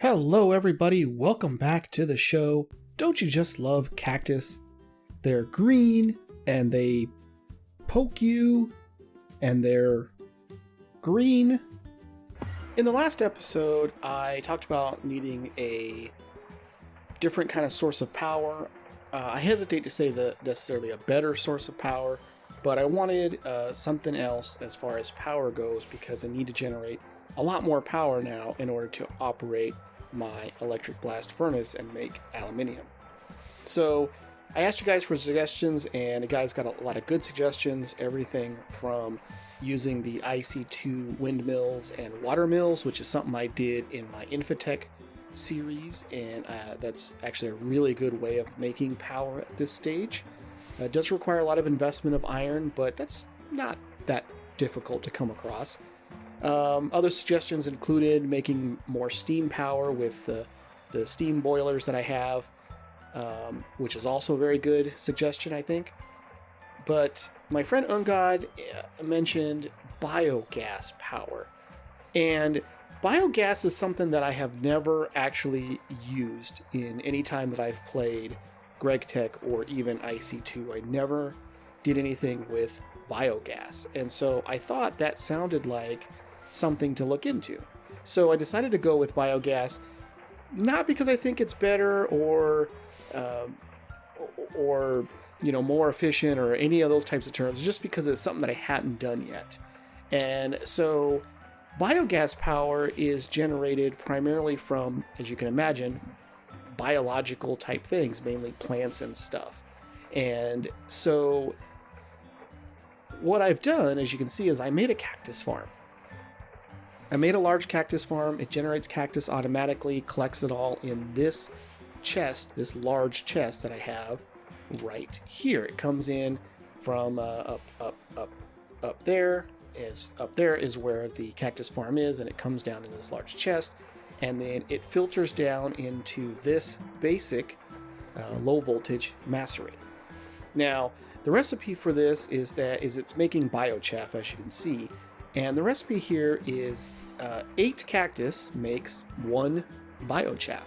Hello everybody, welcome back to the show. Don't you just love cactus? They're green and they poke you and they're green. In the last episode, I talked about needing a different kind of source of power. I hesitate to say that necessarily a better source of power, but I wanted something else as far as power goes because I need to generate a lot more power now in order to operate my electric blast furnace and make aluminium. So I asked you guys for suggestions, and you guys got a lot of good suggestions, everything from using the IC2 windmills and water mills, which is something I did in my Infotech series, and that's actually a really good way of making power at this stage. It does require a lot of investment of iron, but that's not that difficult to come across. Other suggestions included making more steam power with the steam boilers that I have, which is also a very good suggestion, I think. But my friend Unplugged mentioned biogas power. And biogas is something that I have never actually used in any time that I've played GregTech or even IC2. I never did anything with biogas. And so I thought that sounded like something to look into. So I decided to go with biogas, not because I think it's better or more efficient or any of those types of terms, just because it's something that I hadn't done yet. And so biogas power is generated primarily from, as you can imagine, biological type things, mainly plants and stuff. And so what I've done, as you can see, is I made a cactus farm. I made a large cactus farm. It generates cactus automatically, collects it all in this chest, this large chest that I have right here. It comes in from up there. Up there is where the cactus farm is, and it comes down in this large chest, and then it filters down into this basic low voltage macerator. Now, the recipe for this is it's making biochaff, as you can see. And the recipe here is 8 cactus makes 1 biochaff.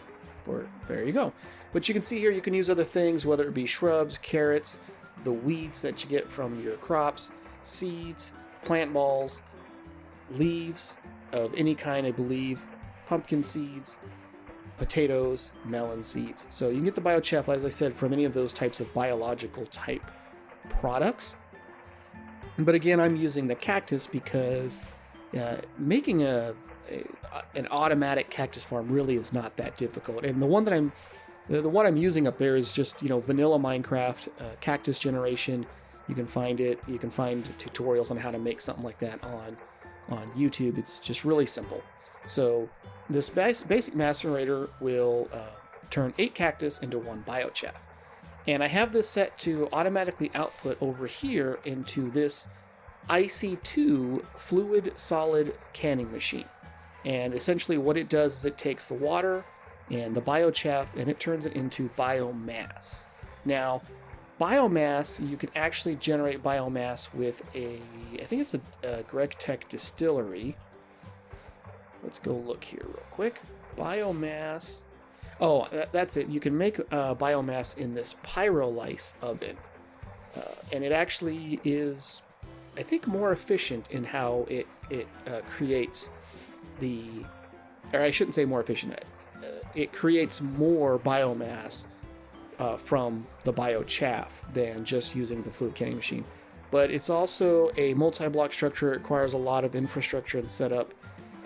There you go. But you can see here you can use other things, whether it be shrubs, carrots, the weeds that you get from your crops, seeds, plant balls, leaves of any kind, I believe, pumpkin seeds, potatoes, melon seeds. So you can get the biochaff, as I said, from any of those types of biological type products. But again, I'm using the cactus because making an automatic cactus farm really is not that difficult. And the one I'm using up there is just vanilla Minecraft cactus generation. You can find it. You can find tutorials on how to make something like that on YouTube. It's just really simple. So this basic macerator will turn 8 cactus into 1 biochaff. And I have this set to automatically output over here into this IC2 fluid solid canning machine. And essentially what it does is it takes the water and the biochaff and it turns it into biomass. Now, biomass, you can actually generate biomass with I think it's a GregTech distillery. Let's go look here real quick. Biomass. Oh, that's it. You can make biomass in this pyrolyse oven. And it actually is, I think, more efficient in how it creates or I shouldn't say more efficient. It creates more biomass from the biochaff than just using the fluid canning machine. But it's also a multi-block structure. It requires a lot of infrastructure and setup.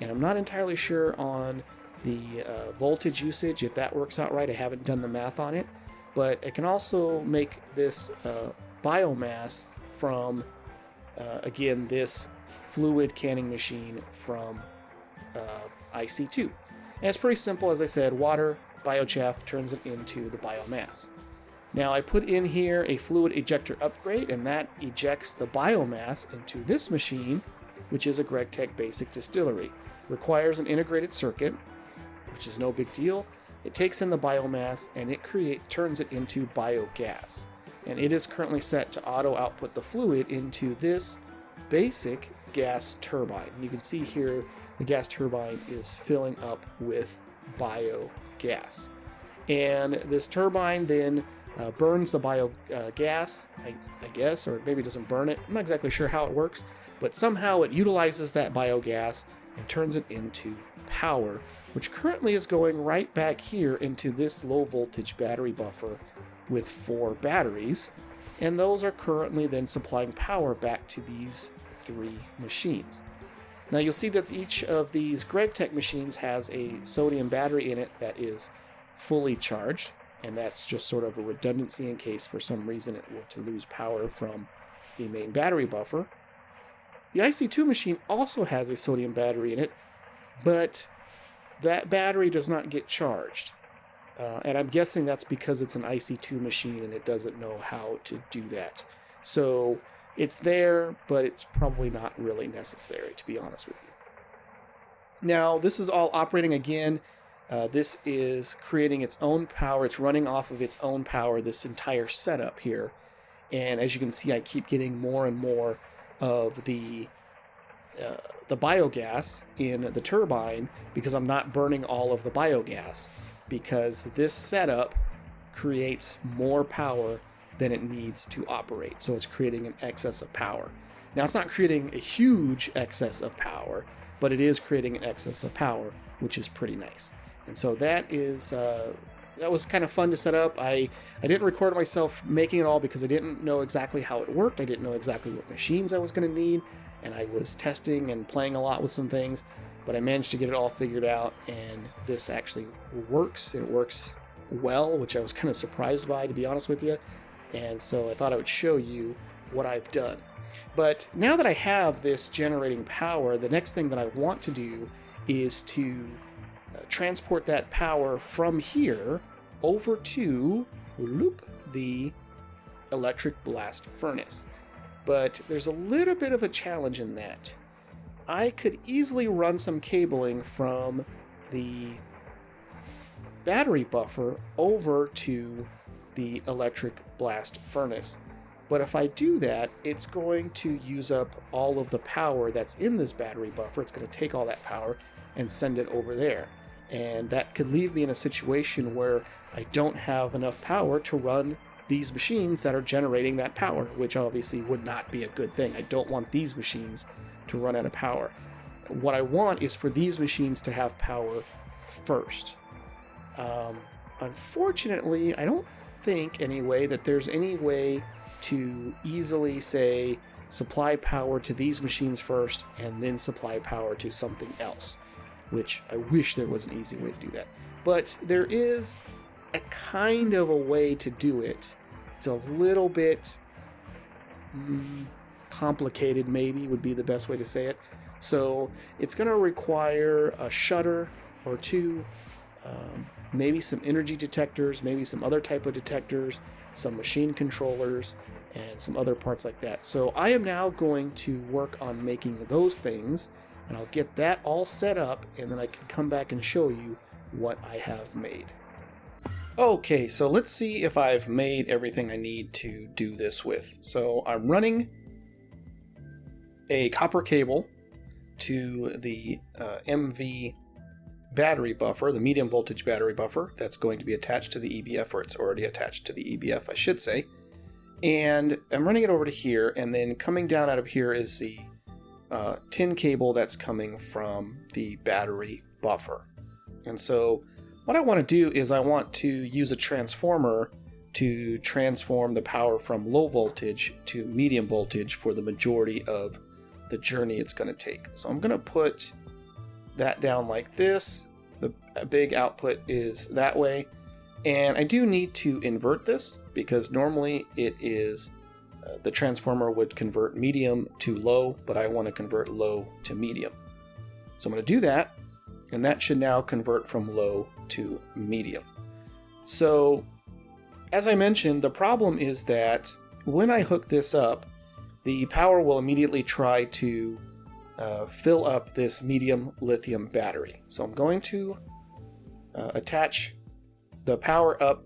And I'm not entirely sure on the voltage usage, if that works out right. I haven't done the math on it, but it can also make this biomass from again this fluid canning machine from IC2. And it's pretty simple, as I said. Water, biochaff turns it into the biomass. Now I put in here a fluid ejector upgrade, and that ejects the biomass into this machine, which is a GregTech basic distillery. Requires an integrated circuit, which is no big deal. It takes in the biomass and it turns it into biogas. And it is currently set to auto output the fluid into this basic gas turbine. You can see here the gas turbine is filling up with biogas. And this turbine then burns the biogas, I guess, or maybe it doesn't burn it. I'm not exactly sure how it works, but somehow it utilizes that biogas and turns it into power, which currently is going right back here into this low voltage battery buffer with 4 batteries, and those are currently then supplying power back to these 3 machines. Now you'll see that each of these GregTech machines has a sodium battery in it that is fully charged, and that's just sort of a redundancy in case for some reason it were to lose power from the main battery buffer. The IC2 machine also has a sodium battery in it, but that battery does not get charged. And I'm guessing that's because it's an IC2 machine and it doesn't know how to do that. So it's there, but it's probably not really necessary, to be honest with you. Now, this is all operating again. This is creating its own power. It's running off of its own power, this entire setup here. And as you can see, I keep getting more and more of the biogas in the turbine because I'm not burning all of the biogas, because this setup creates more power than it needs to operate. So it's creating an excess of power. Now, it's not creating a huge excess of power, but it is creating an excess of power, which is pretty nice. And so that was kind of fun to set up. I didn't record myself making it all because I didn't know exactly how it worked. I didn't know exactly what machines I was going to need, and I was testing and playing a lot with some things, but I managed to get it all figured out, and this actually works. It works well, which I was kind of surprised by, to be honest with you. And so I thought I would show you what I've done. But now that I have this generating power, the next thing that I want to do is to transport that power from here over to the electric blast furnace. But there's a little bit of a challenge in that. I could easily run some cabling from the battery buffer over to the electric blast furnace. But if I do that, it's going to use up all of the power that's in this battery buffer. It's going to take all that power and send it over there. And that could leave me in a situation where I don't have enough power to run these machines that are generating that power, which obviously would not be a good thing. I don't want these machines to run out of power. What I want is for these machines to have power first. Unfortunately, I don't think anyway that there's any way to easily say supply power to these machines first and then supply power to something else, which I wish there was an easy way to do that. But there is a kind of a way to do it. It's a little bit complicated, maybe would be the best way to say it. So it's going to require a shutter or two, maybe some energy detectors, maybe some other type of detectors, some machine controllers, and some other parts like that. So I am now going to work on making those things, and I'll get that all set up, and then I can come back and show you what I have made. Okay, so let's see if I've made everything I need to do this with. So I'm running a copper cable to the MV battery buffer, the medium voltage battery buffer, that's going to be attached to the EBF, or it's already attached to the EBF, I should say. And I'm running it over to here, and then coming down out of here is the tin cable that's coming from the battery buffer. And so what I want to do is I want to use a transformer to transform the power from low voltage to medium voltage for the majority of the journey it's going to take. So I'm going to put that down like this. The big output is that way. And I do need to invert this because normally it is the transformer would convert medium to low, but I want to convert low to medium. So I'm going to do that, and that should now convert from low to medium. So as I mentioned, the problem is that when I hook this up, the power will immediately try to fill up this medium lithium battery. So I'm going to attach the power up,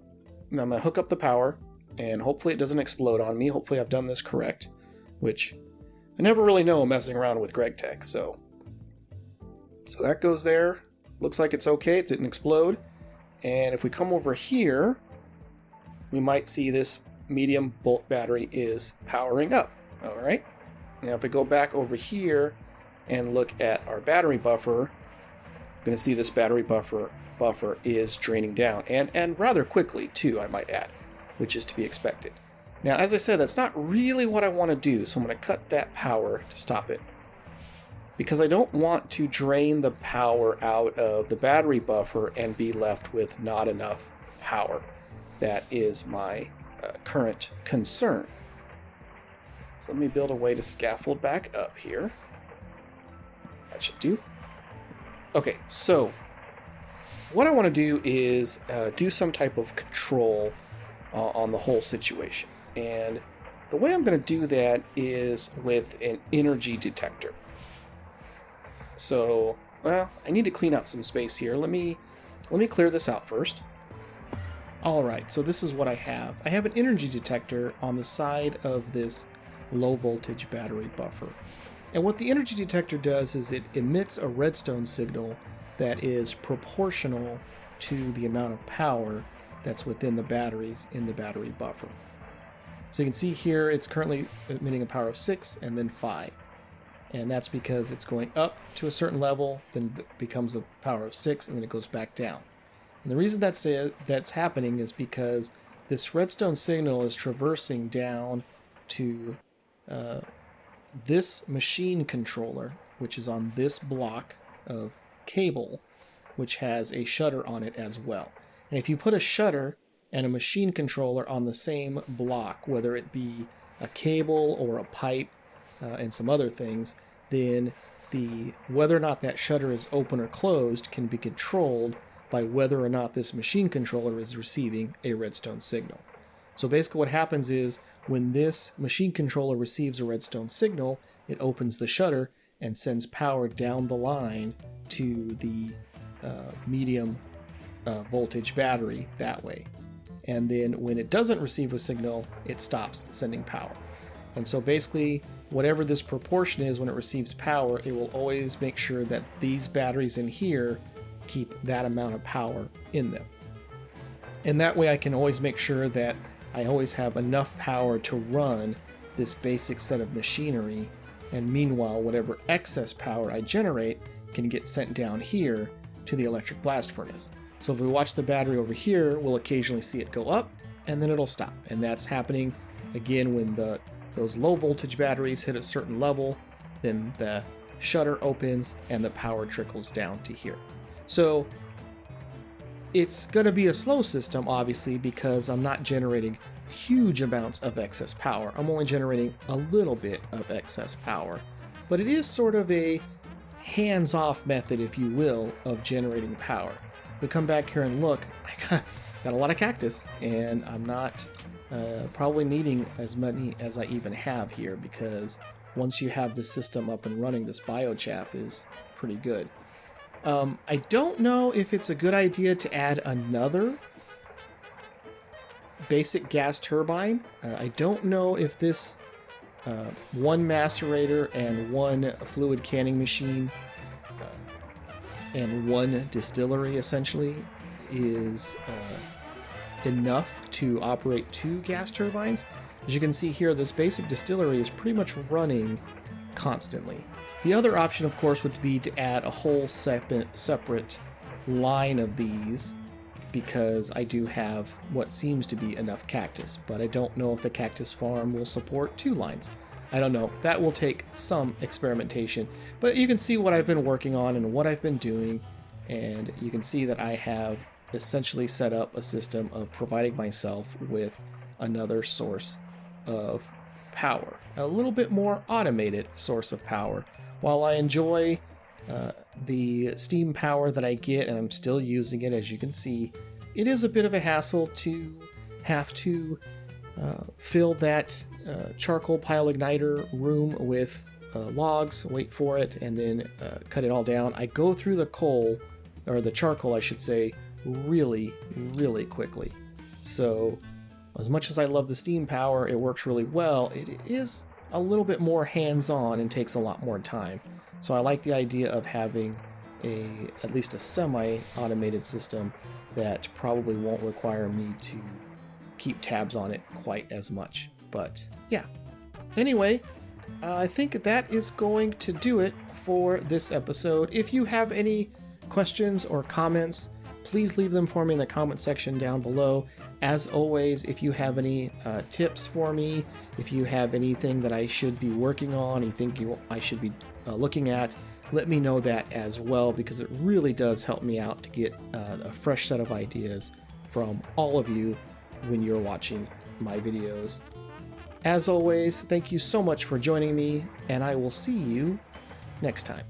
and I'm going to hook up the power, and hopefully it doesn't explode on me. Hopefully I've done this correct, which I never really know messing around with GregTech. So that goes there, looks like it's okay. It didn't explode. And if we come over here, we might see this medium volt battery is powering up. All right. Now, if we go back over here and look at our battery buffer, we're going to see this battery buffer is draining down, and rather quickly too, I might add, which is to be expected. Now, as I said, that's not really what I want to do, so I'm going to cut that power to stop it, because I don't want to drain the power out of the battery buffer and be left with not enough power. That is my current concern. So let me build a way to scaffold back up here. That should do. Okay, so what I want to do is do some type of control on the whole situation. And the way I'm going to do that is with an energy detector. So, well, I need to clean out some space here. Let me clear this out first. Alright, so this is what I have. I have an energy detector on the side of this low voltage battery buffer. And what the energy detector does is it emits a redstone signal that is proportional to the amount of power that's within the batteries in the battery buffer. So you can see here it's currently emitting a power of 6 and then 5. And that's because it's going up to a certain level, then becomes a power of 6, and then it goes back down. And the reason that's happening is because this redstone signal is traversing down to this machine controller, which is on this block of cable, which has a shutter on it as well. And if you put a shutter and a machine controller on the same block, whether it be a cable or a pipe and some other things, then whether or not that shutter is open or closed can be controlled by whether or not this machine controller is receiving a redstone signal. So basically what happens is when this machine controller receives a redstone signal, it opens the shutter and sends power down the line to the medium voltage battery that way. And then when it doesn't receive a signal, it stops sending power. And so basically, whatever this proportion is when it receives power, it will always make sure that these batteries in here keep that amount of power in them. And that way I can always make sure that I always have enough power to run this basic set of machinery, and meanwhile whatever excess power I generate can get sent down here to the electric blast furnace. So if we watch the battery over here, we'll occasionally see it go up and then it'll stop. And that's happening again when those low voltage batteries hit a certain level, then the shutter opens and the power trickles down to here. So it's going to be a slow system, obviously, because I'm not generating huge amounts of excess power. I'm only generating a little bit of excess power. But it is sort of a hands-off method, if you will, of generating power. We come back here and look, I got a lot of cactus, and I'm not probably needing as many as I even have here, because once you have the system up and running, this biochaff is pretty good. I don't know if it's a good idea to add another basic gas turbine. I don't know if this one macerator and one fluid canning machine and one distillery essentially is enough to operate 2 gas turbines. As you can see here, this basic distillery is pretty much running constantly. The other option, of course, would be to add a whole separate line of these, because I do have what seems to be enough cactus, but I don't know if the cactus farm will support 2 lines. I don't know. That will take some experimentation, but you can see what I've been working on and what I've been doing, and you can see that I have essentially set up a system of providing myself with another source of power, a little bit more automated source of power. While I enjoy the steam power that I get, and I'm still using it, as you can see, it is a bit of a hassle to have to fill that charcoal pile igniter room with logs, wait for it, and then cut it all down. I go through the coal, or the charcoal I should say, really quickly. So as much as I love the steam power, it works really well. It is a little bit more hands-on and takes a lot more time. So I like the idea of having at least a semi-automated system that probably won't require me to keep tabs on it quite as much. But yeah. Anyway, I think that is going to do it for this episode. If you have any questions or comments, please leave them for me in the comment section down below. As always, if you have any tips for me, if you have anything that I should be working on, you think I should be looking at, let me know that as well, because it really does help me out to get a fresh set of ideas from all of you when you're watching my videos. As always, thank you so much for joining me, and I will see you next time.